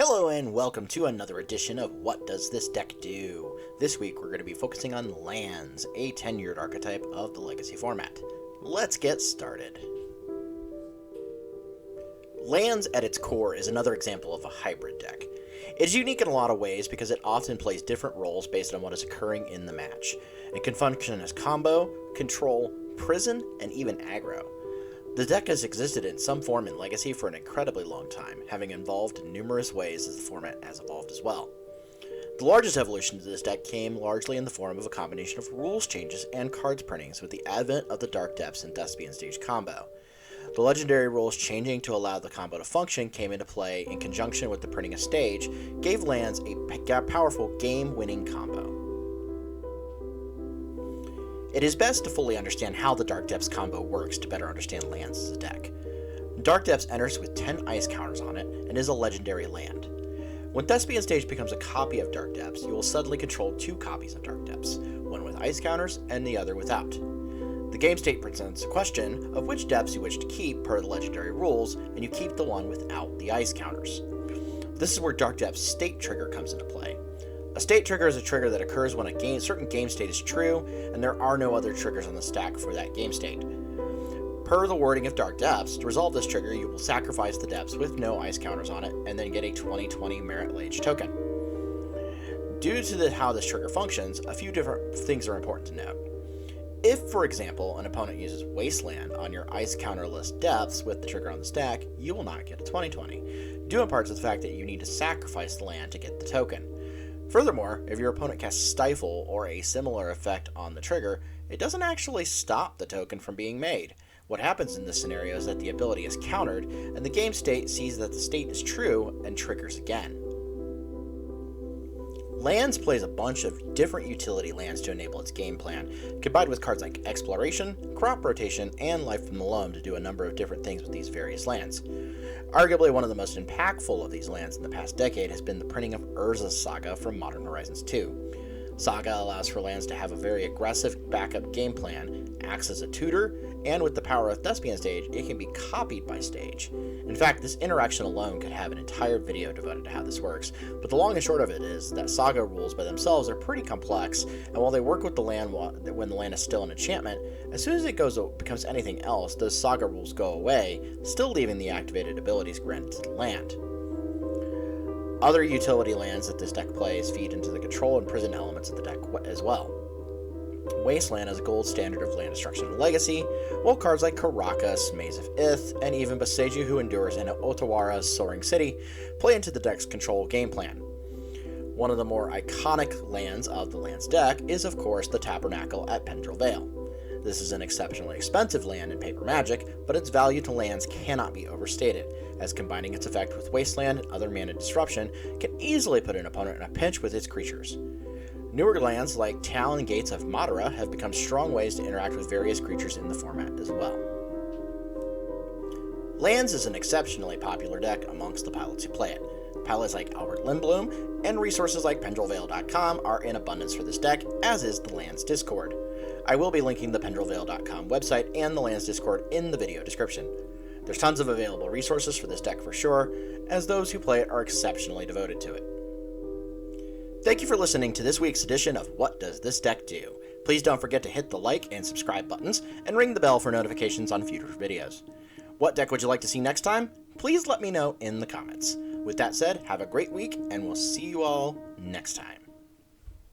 Hello and welcome to another edition of What Does This Deck Do? This week we're going to be focusing on lands, a tenured archetype of the Legacy format. Let's get started. Lands at its core is another example of a hybrid deck. It's unique in a lot of ways because it often plays different roles based on what is occurring in the match. It can function as combo, control, prison, and even aggro. The deck has existed in some form in Legacy for an incredibly long time, having evolved in numerous ways as the format has evolved as well. The largest evolution to this deck came largely in the form of a combination of rules changes and cards printings with the advent of the Dark Depths and Thespian Stage combo. The legendary rules changing to allow the combo to function came into play in conjunction with the printing of stage, gave lands a powerful game-winning combo. It is best to fully understand how the Dark Depths combo works to better understand lands as a deck. Dark Depths enters with 10 ice counters on it and is a legendary land. When Thespian Stage becomes a copy of Dark Depths, you will suddenly control two copies of Dark Depths, one with ice counters and the other without. The game state presents a question of which depths you wish to keep per the legendary rules, and you keep the one without the ice counters. This is where Dark Depths state trigger comes into play. A state trigger is a trigger that occurs when a certain game state is true, and there are no other triggers on the stack for that game state. Per the wording of Dark Depths, to resolve this trigger, you will sacrifice the depths with no ice counters on it, and then get a 20/20 Merit Lage token. Due to how this trigger functions, a few different things are important to note. If, for example, an opponent uses Wasteland on your ice counterless depths with the trigger on the stack, you will not get a 20/20, due in part to the fact that you need to sacrifice the land to get the token. Furthermore, if your opponent casts Stifle or a similar effect on the trigger, it doesn't actually stop the token from being made. What happens in this scenario is that the ability is countered, and the game state sees that the state is true and triggers again. Lands plays a bunch of different utility lands to enable its game plan, combined with cards like Exploration, Crop Rotation, and Life from the Loam to do a number of different things with these various lands. Arguably one of the most impactful of these lands in the past decade has been the printing of Urza's Saga from Modern Horizons 2. Saga allows for lands to have a very aggressive backup game plan, acts as a tutor, and with the power of Thespian Stage, it can be copied by Stage. In fact, this interaction alone could have an entire video devoted to how this works, but the long and short of it is that Saga rules by themselves are pretty complex, and while they work with the land when the land is still an enchantment, as soon as it becomes anything else, those Saga rules go away, still leaving the activated abilities granted to the land. Other utility lands that this deck plays feed into the control and prison elements of the deck as well. Wasteland is a gold standard of land destruction in Legacy, while cards like Caracas, Maze of Ith, and even Boseiju Who Endures and Otawara's Soaring City play into the deck's control game plan. One of the more iconic lands of the land's deck is, of course, the Tabernacle at Pendrell Vale. This is an exceptionally expensive land in Paper Magic, but its value to lands cannot be overstated, as combining its effect with Wasteland and other mana disruption can easily put an opponent in a pinch with its creatures. Newer lands like Talon Gates of Madara have become strong ways to interact with various creatures in the format as well. Lands is an exceptionally popular deck amongst the pilots who play it. Pilots like Albert Lindblom and resources like pendrellvale.com are in abundance for this deck, as is the Lands Discord. I will be linking the pendrellvale.com website and the Lands Discord in the video description. There's tons of available resources for this deck for sure, as those who play it are exceptionally devoted to it. Thank you for listening to this week's edition of What Does This Deck Do? Please don't forget to hit the like and subscribe buttons, and ring the bell for notifications on future videos. What deck would you like to see next time? Please let me know in the comments. With that said, have a great week, and we'll see you all next time.